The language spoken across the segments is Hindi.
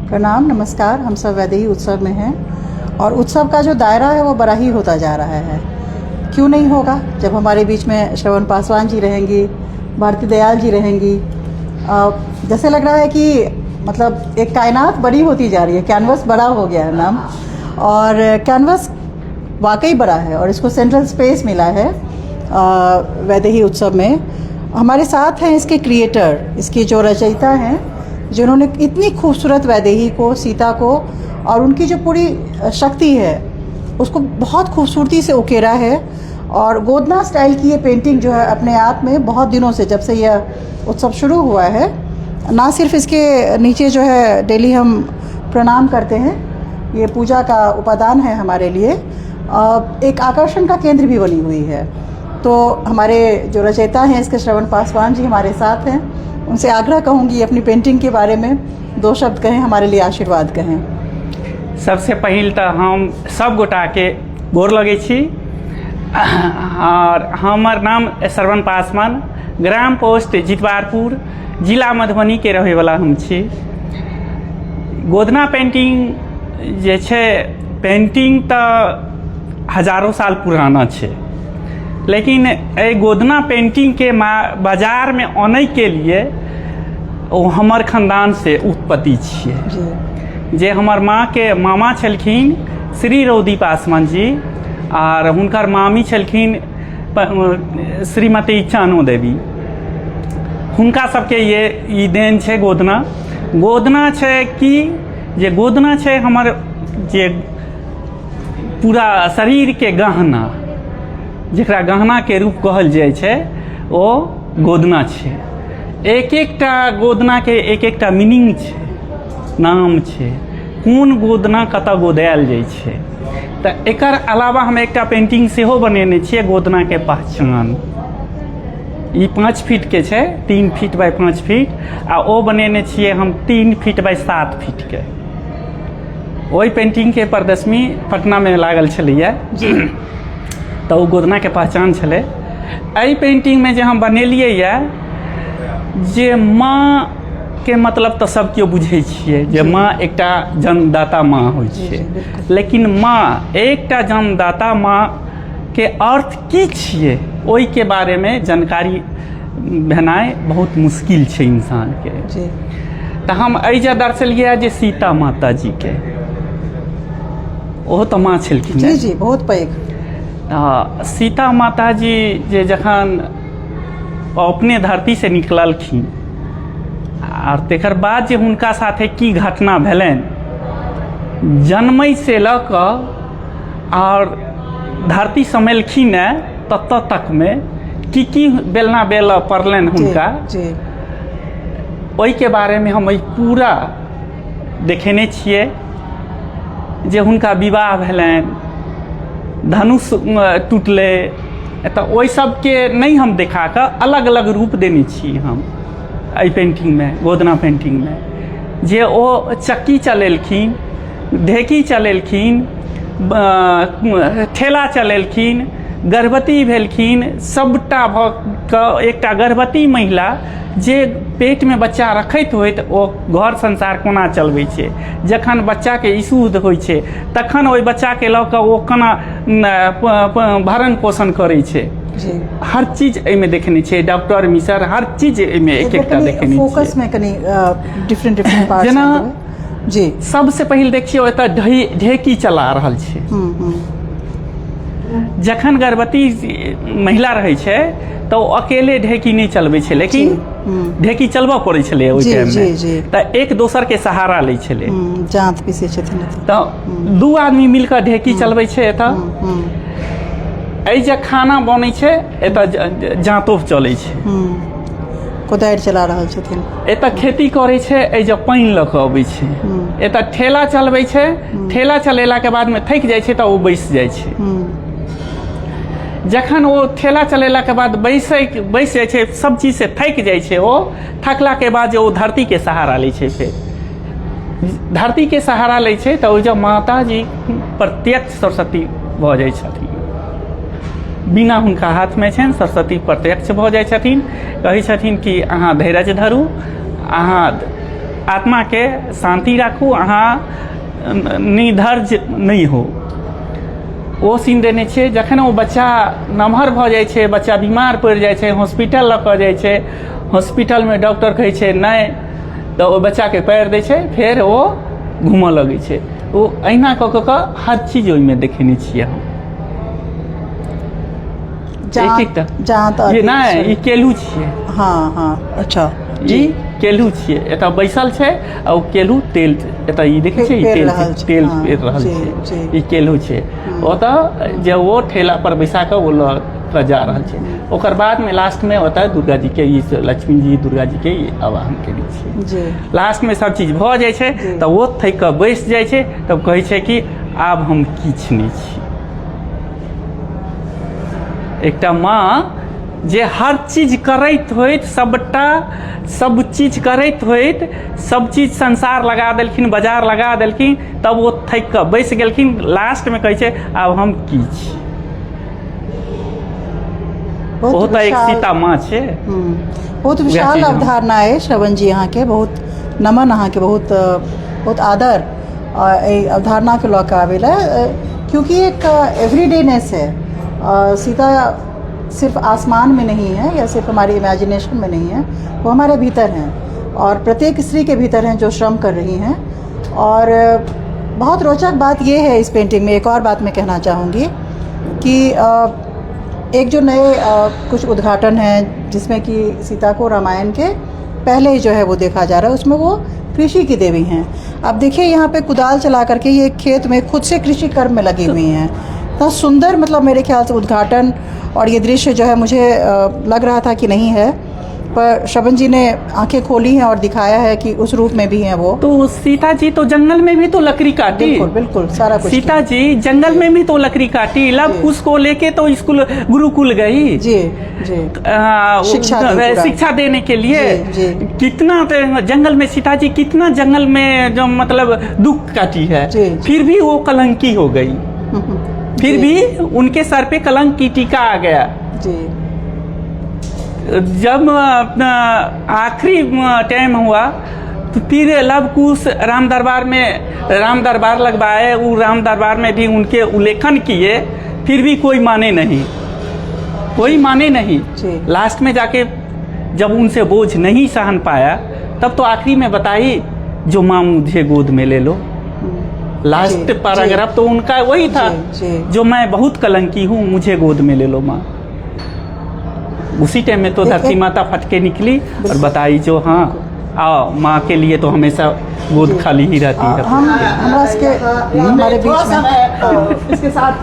प्रणाम, नमस्कार। हम सब वैदेही उत्सव में हैं और उत्सव का जो दायरा है वो बड़ा ही होता जा रहा है। क्यों नहीं होगा, जब हमारे बीच में श्रवण पासवान जी रहेंगी, भारती दयाल जी रहेंगी। जैसे लग रहा है कि मतलब एक कायनात बड़ी होती जा रही है, कैनवस बड़ा हो गया है नाम, और कैनवस वाकई बड़ा है और इसको सेंट्रल स्पेस मिला है वैदेही उत्सव में। हमारे साथ हैं इसके क्रिएटर, इसकी जो रचयिता हैं, जिन्होंने इतनी खूबसूरत वैदेही को, सीता को और उनकी जो पूरी शक्ति है उसको बहुत खूबसूरती से उकेरा है। और गोदना स्टाइल की ये पेंटिंग जो है अपने आप में बहुत दिनों से, जब से यह उत्सव शुरू हुआ है, ना सिर्फ इसके नीचे जो है डेली हम प्रणाम करते हैं, ये पूजा का उपादान है हमारे लिए, एक आकर्षण का केंद्र भी बनी हुई है। तो हमारे जो रचयिता हैं इसके, श्रवण पासवान जी हमारे साथ हैं। उनसे आग्रह कहूँगी अपनी पेंटिंग के बारे में 2 शब्द कहें, हमारे लिए आशीर्वाद कहें। सबसे पहिल तो हम सब गोटा के गोर लगे छी। और हमार नाम श्रवण पासवान, ग्राम पोस्ट जितवारपुर, जिला मधुबनी के रहे वाला हम छी। गोदना पेंटिंग जे छे, पेंटिंग तो हजारों साल पुराना छे, लेकिन ए गोदना पेंटिंग के बाजार में आने के लिए वो हमर खानदान से उत्पत्ति छिए। जे हमर माँ के मामा छलखिन श्री रौदी पासवान जी, और हुनकर मामी छलखिन श्रीमती चानो देवी। हुनका सबके ये देन छे गोदना। गोदना छे कि जे गोदना छे हमर जे पूरा शरीर के गहना, जकरा गहना के रूप कहल जाय छे, वो गोदना छे। एक एकटा गोदना के एक एकटा मीनिंग छे, नाम छे, कोन गोदना कतऽ गोदायल जाय छे। तो एकर अलावा हम एकटा पेंटिंग सेहो बनेने छियै, गोदना के पहचान। ई 5 फीट के छे, 3 फीट बाय 5 फीट, आ ओ बनेने छियै हम 3 फीट बाय 7 फीट के। ओहि पेंटिंग के प्रदर्शनी पटना में लागल छलैया, तो वो गोदना के पहचान छले। एहि पेंटिंग में जे हम बनेलियै या, जे माँ के मतलब तो सब केओ बुझे छियै, जे माँ एकटा जन्मदाता माँ होइ छै, लेकिन माँ एकटा जन्मदाता माँ के अर्थ की छियै, ओहि के बारे में जानकारी भेनाइ बहुत मुश्किल छै इंसान के। तो हम एहिजा दर्शेलियै जे सीता माता जी के, ओहो तो माँ छलखिन। जी जी, बहुत पैघ। सीता माता जी जे जखन अपने धरती से निकललखिन, और तेकर बाद जे हुनका साथे की घटना भेलनि, जन्मय से लऽ कऽ और धरती समेलखिन तत तक में की बेलना बेल पड़लनि हुनका, ओहि के बारे में हम पूरा देखेने छियै। जे हुनका विवाह भेलनि, धनुष टूटले, तो ओहि सबके नहीं हम देखा कऽ अलग अलग रूप देने छी हम एहि पेंटिंग में, गोदना पेंटिंग में। जे ओ चक्की चलेलखिन, ढेकी चलेलखिन, ठेला चलेलखिन, गर्भवती भेलखिन, सबटा भऽ कऽ एकटा गर्भवती महिला जे पेट में बच्चा रखैत होइत ओ घर संसार कोना चलबै छै, जखन बच्चा के ईसुद होइ छै तखन ओहि बच्चा के लऽ कऽ ओ कोना भरण पोषण करै छै। हर चीज एहिमे देखने छियै, डॉक्टर मिसर हर चीज एहिमे एक एकटा देखने छियै। फोकस में कनी डिफरेंट पार्ट्स जेना जी, सबसे पहिल देखियो एतऽ ढेकी चला रहल छै। जखन गर्भवती महिला रहै छै तो अकेले ढेकी नहीं चलबै छै, लेकिन ढेकी चलबऽ पड़ै छलै ओहि टाइम में, तो एक दोसर के सहारा लै छलै। जांत पीसे छथिन तो 2 आदमी मिलकर ढेकी चलबै छै। एतऽ एहि जे खाना बनै छै, एतऽ जांतो चलै छै, कोदारि चला रहल छथिन। एतऽ खेती करै छै, एहि जे पानि लऽ कऽ अबै छै। एतऽ ठेला चलबै छै, ठेला चलेला के बाद में थकि जाइ छै तऽ ओ बैस जाइ छै। जखन वो ठेला चलेला के बाद बैस जाइ छै, सब चीज से थक जाइ छै, वो थकला के बाद जो धरती के सहारा लै छै, फिर धरती के सहारा लै छै तऽ जब माता जी प्रत्यक्ष सरस्वती भऽ जाइ छथिन। बिना हुनका हाथ में छनि, सरस्वती प्रत्यक्ष भऽ जाइ छथिन। कहै छथिन कि अहाँ धैर्य धरू, अहाँ आत्मा के शांति राखू, अहाँ निधर्ज नहीं हो। वो सीन देने छै जखन वो बच्चा नमहर भऽ जाइ छै, बच्चा बीमार पड़ि जाइ छै, हॉस्पिटल लऽ कऽ जाइ छै, हॉस्पिटलमे डॉक्टर कहै छै नहि, तऽ ओ बच्चाके पैर दै छै, फेर वो घूमऽ लगै छै। वो अहिना कऽ कऽ हर चीज ओहिमे देखेने छियै हम। जहाँ तक ये नहि, ई केलू छियै। हाँ हाँ, अच्छा, ई केलू छियै, एतऽ बैसल छै आ ओ केलू तेल, एतऽ ई देखै छै, तेल पेर रहल छै, ई केलू छै। ओतऽ जे वो ठेला पर बैसा कऽ वो लऽ कऽ जा रहल छै। ओकर बाद में लास्ट में ओतऽ दुर्गा जी के, ई लक्ष्मी जी दुर्गा जी के आवाहन केने छियै। लास्ट में सब चीज भऽ जाइ छै, तऽ वो थकि कऽ बैस जाइ छै, तब कहै छै कि आब हम किछु नहि छी। एकटा माँ जे हर चीज करैत होइत, सबटा सब चीज करैत होइत, सब चीज संसार लगा देलखिन, बाजार लगा देलखिन, तब वो थकि कऽ बैस गेलखिन। लास्ट में कहै छै आब हम की छी। बहुत एक सीता माँ छै। बहुत विशाल अवधारणा है श्रवण जी, यहाँ के बहुत नमन, अहाँ के बहुत बहुत आदर अवधारणा के लऽ कऽ आवेला, क्योंकि एक एवरीडेनेस है। सीता सिर्फ आसमान में नहीं है या सिर्फ हमारी इमेजिनेशन में नहीं है, वो हमारे भीतर हैं और प्रत्येक स्त्री के भीतर हैं जो श्रम कर रही हैं। और बहुत रोचक बात ये है इस पेंटिंग में, एक और बात मैं कहना चाहूँगी कि एक जो नए कुछ उद्घाटन हैं जिसमें कि सीता को रामायण के पहले ही जो है वो देखा जा रहा है, उसमें वो कृषि की देवी हैं। अब देखिए यहाँ पे कुदाल चला करके ये खेत में खुद से कृषि कर्म में लगी हुई हैं। इतना सुंदर, मतलब मेरे ख्याल से उद्घाटन और ये दृश्य जो है मुझे लग रहा था कि नहीं है, पर श्रवण जी ने आंखें खोली हैं और दिखाया है कि उस रूप में भी हैं वो। तो सीता जी तो जंगल में भी तो लकड़ी काटी, बिल्कुल बिल्कुल सारा कुछ। सीता जी जंगल में भी तो लकड़ी काटी, लव उसको लेके तो स्कूल गुरुकुल गई जी जी, शिक्षा देने के लिए। जी, कितना जंगल में सीता जी, कितना जंगल में जो मतलब दुख काटी है, फिर भी वो कलंकी हो गई, फिर भी उनके सर पे कलंक की टीका आ गया। जी। जब आखिरी टाइम हुआ तो फिर लव कुश राम दरबार लगवाए, वो राम दरबार में भी उनके उल्लेखन किए, फिर भी कोई माने नहीं, कोई माने नहीं। लास्ट में जाके जब उनसे बोझ नहीं सहन पाया, तब तो आखिरी में बताई जो माँ मुझे गोद में ले लो। लास्ट पैराग्राफ तो उनका वही था, जो मैं बहुत कलंकी हूँ, मुझे गोद में ले लो माँ। उसी टाइम में तो धरती माता फटके निकली और बताई जो हाँ आओ, माँ के लिए तो हमेशा गोद खाली ही रहती है। हमारे बीच में इसके साथ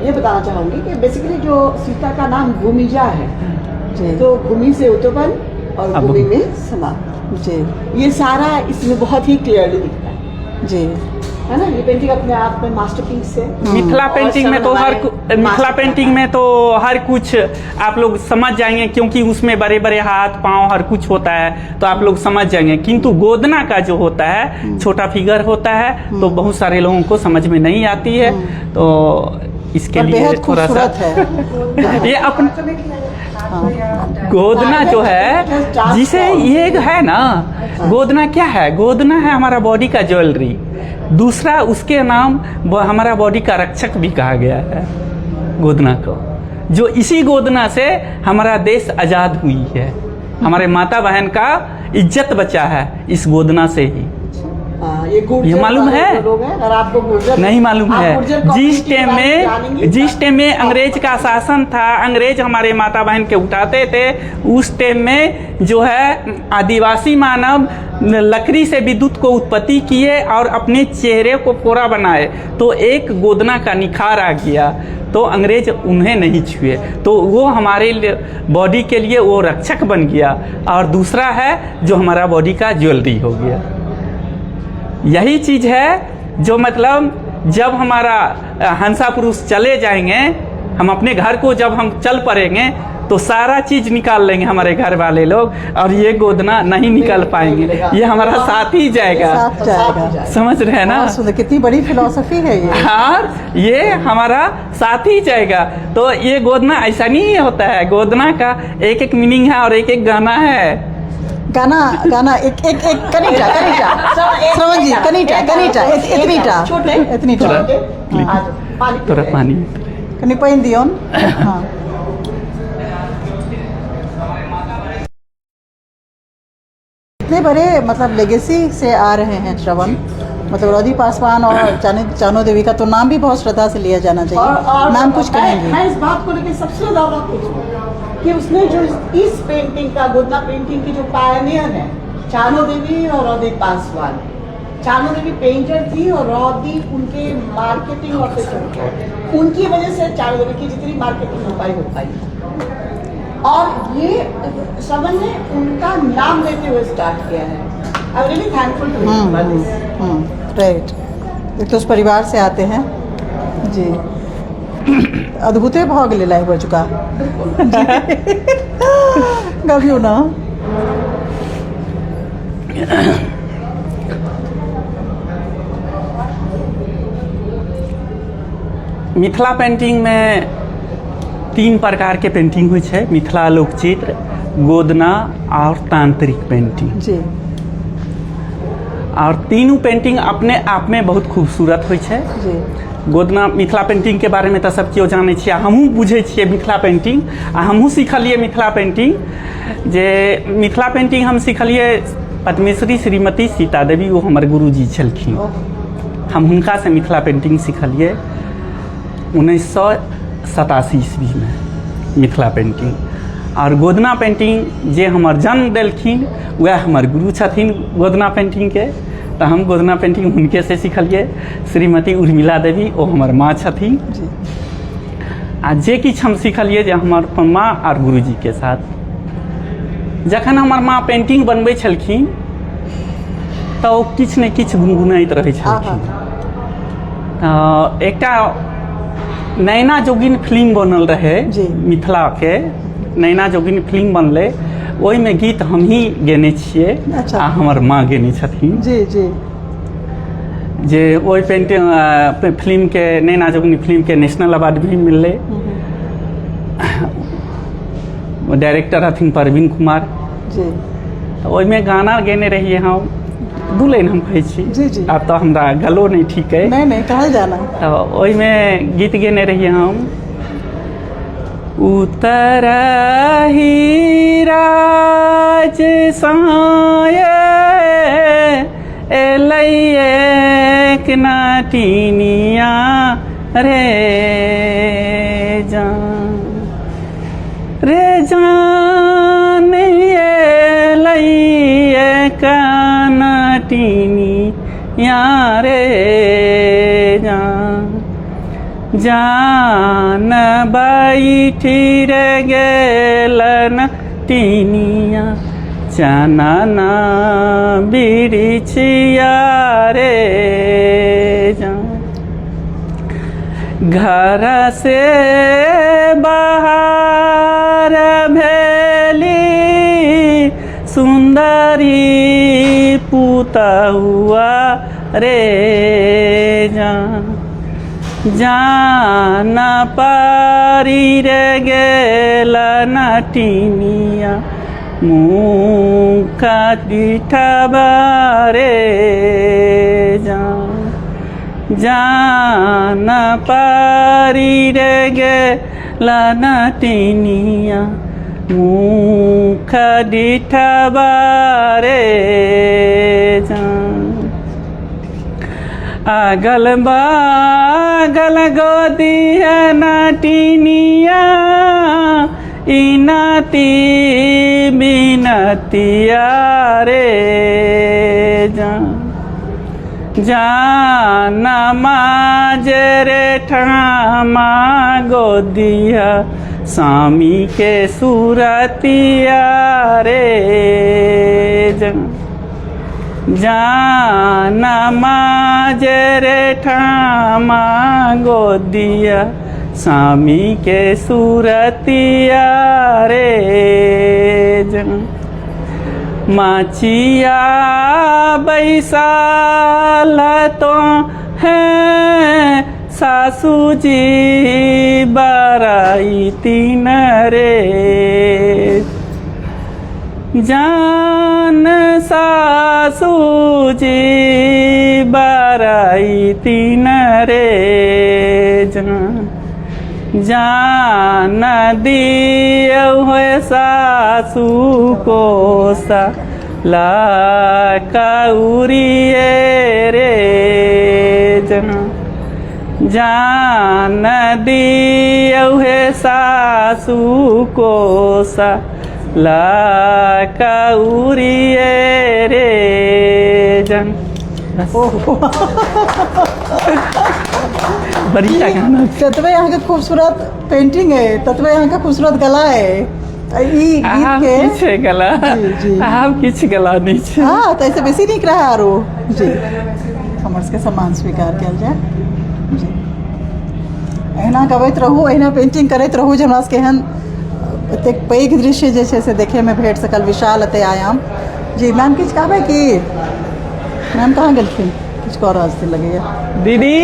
ये बताना चाहूँगी कि बेसिकली जो सीता का नाम भूमिजा है, तो भूमि से उत्पन्न और भूमि में समाप्त, जी, ये सारा इसमें बहुत ही क्लियरली दिखता है, जी, है ना। ये पेंटिंग अपने आप में मास्टरपीस है। मिथिला पेंटिंग में तो हर कुछ आप लोग समझ जाएंगे, क्योंकि उसमें बड़े बड़े हाथ पांव हर कुछ होता है, तो आप लोग समझ जाएंगे। किंतु गोदना का जो होता है, छोटा फिगर होता है, तो बहुत सारे लोगों को समझ में नहीं आती है, तो इसके लिए थोड़ा सा ये अपन गोदना जो है, जिसे ये है ना, गोदना क्या है? गोदना है हमारा बॉडी का ज्वेलरी। दूसरा उसके नाम हमारा बॉडी का रक्षक भी कहा गया है गोदना को, जो इसी गोदना से हमारा देश आज़ाद हुई है, हमारे माता बहन का इज्जत बचा है इस गोदना से ही। ये मालूम है? नहीं मालूम है। जिस टाइम में अंग्रेज का शासन था, अंग्रेज हमारे माता बहन के उठाते थे, उस टाइम में जो है आदिवासी मानव लकड़ी से विद्युत को उत्पत्ति किए और अपने चेहरे को फोड़ा बनाए, तो एक गोदना का निखार आ गया, तो अंग्रेज उन्हें नहीं छुए, तो वो हमारे बॉडी के लिए वो रक्षक बन गया। और दूसरा है जो हमारा बॉडी का ज्वेलरी हो गया। यही चीज़ है जो मतलब जब हमारा हंसा पुरुष चले जाएंगे, हम अपने घर को जब हम चल पड़ेंगे, तो सारा चीज़ निकाल लेंगे हमारे घर वाले लोग, और ये गोदना नहीं निकाल पाएंगे, ये हमारा साथ ही जाएगा। समझ रहे हैं ना? कितनी बड़ी फिलॉसफी है ये। हाँ, ये हमारा साथ ही जाएगा। तो ये गोदना ऐसा नहीं होता है, गोदना का एक एक मीनिंग है और एक एक गाना है। गाना गाना एक एक एक कनीटा श्रवण जी कनीटा इतनीटा छोटे इतनीटा आज पानी थोड़ा पानी कनी पाइन दियोन हाँ इतने बड़े मतलब लेगेसी से आ रहे हैं श्रवण मतलब रौदी पासवान और चानो देवी का तो नाम भी बहुत श्रद्धा से लिया जाना चाहिए नाम कुछ कहेंगे मैं इस बात को लेकर सबसे ज्यादा खुश हूँ कि उसने जो इस पेंटिंग का गोदना पेंटिंग की जो पायनियर है चानो देवी और रौदी पासवान चानो देवी पेंटर थी और रौदी उनके मार्केटिंग ऑफिसर थे उनकी वजह से चानो देवी की जितनी मार्केटिंग हो पाई और ये श्रवण ने उनका नाम लेते हुए स्टार्ट किया है I really thankful to him right एक तो उस परिवार से आते हैं जी अद्भुत भाव के लिए हो चुका गव्यू ना मिथिला पेंटिंग में 3 प्रकार के पेंटिंग हुई है मिथिला लोकचित्र गोदना और तांत्रिक पेंटिंग जी और तीनों पेंटिंग अपने आप में बहुत खूबसूरत होइ छै जी गोदना मिथिला पेंटिंग के बारे में तो सब केओ जाने छियै हमहूँ बुझे छियै मिथिला पेंटिंग आ हमहूँ सीखलिए मिथिला पेंटिंग जे मिथिला पेंटिंग हम सीखलिए पद्मेश्वरी श्रीमती सीता देवी वो हमर गुरुजी छलखिन हम हुनका से मिथिला पेंटिंग सीखलिए 1987 ईस्वी में मिथिला पेंटिंग और गोदना पेंटिंग जे हमर जन्म देलखिन वह हमर गुरु छथिन गोदना पेंटिंग के तो हम गोदना पेंटिंग हुनके से सीखलिए श्रीमती उर्मिला देवी वो हमर माँ छथिन जी आ जे किछु हम सीखलिए जे हमर माँ और गुरुजी के साथ जखन हमर माँ पेंटिंग बनबै छलखिन तो किछु ने किछु गुनगुनाइत रहै छलखिन एकटा नैना जोगिन फिल्म बनल रहे जी। मिथिला के नैना जोगिन फिल्म बनले ओहिमे गीत हम ही गेने छियै अच्छा। आ हमर माँ गेने छथिन जी जी जे ओहि पेंटिंग फिल्म के नैना जोगिन फिल्म के नेशनल अवार्ड भी मिलले डायरेक्टर हथिन परवीन कुमार जी तो ओहिमे गाना गेने रहिए हम 2 लाइन हम कहै छी जी जी आब तो हमरा गलो नहीं ठीक है नहीं कहल जाना तो ओहिमे गीत गेने रहिए हम उतर ही राज साये एलैये एक नाटिनिया रे जान एलैये एक नाटिनिया रे जान बैठी रे गेलन टीनिया चनना बिरिछिया रे घर से बाहर भेली सुंदरी पुतहुआ रे जान पारी रे गेलन टीनिया मुख दिठबा रे जान पारी रे गेलन टीनिया मुख दिठबा रे अगल बगल गोदिया नाटिनिया इनाती बिनतिया रे जान माजरे ठामा गोदिया स्वामी के सूरतिया रे जान माजरे ठामा गोदिया स्वामी के सूरतिया रे माचिया बैसाल तो है सासू जी बराई तीन रे जान जान सासू जी बराई तीन रे जान दियो है सासू को सा ला कौरिए रे जान दियो है सासू को सा ला कौरिए रे जन बढ़िया गाना तत्वे यहाँ का खूबसूरत पेंटिंग है, तत्वे यहाँ का खूबसूरत गला है। ई गीत आप के किछ गला जी। आप किछ गला नहीं छे हाँ तो ऐसे बेसी निक रहा आरो जी हमर सबके सम्मान स्वीकार कयल जाए जी। अहिना गबैत रहू, अहिना पेंटिंग करैत रहू जे हमरा सबके एहन एतेक पैघ दृश्य जे छै से देखे में भेट सकल, विशाल एते आयाम जी। मैम किछु कहबै कि मैम कहाँ गेलखिन? किछु कऽ रहल छथिन लगैया दीदी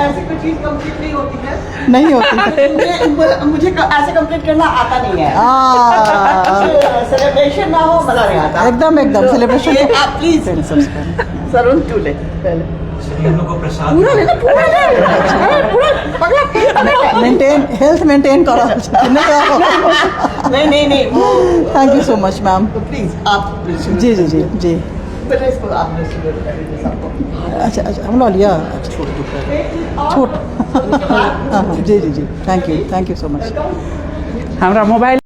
ऐसी कोई चीज कंप्लीट नहीं होती है। नहीं होती मुझे ऐसे कंप्लीट करना आता नहीं है। सेलिब्रेशन ना हो मजा नहीं आता। एकदम एकदम सेलिब्रेशन ये आप प्लीज सरुण तू ले पहले पूरा लेना, पूरा ले, पूरा पगला मेंटेन हेल्थ मेंटेन कर रहल छथिन नहीं thank you so much ma'am. Please आप जी जी जी जी पहले इसको आपने सबको अच्छा अच्छा हम लो लिया छोट हाँ हाँ जी जी जी थैंक यू सो मच। हमरा मोबाइल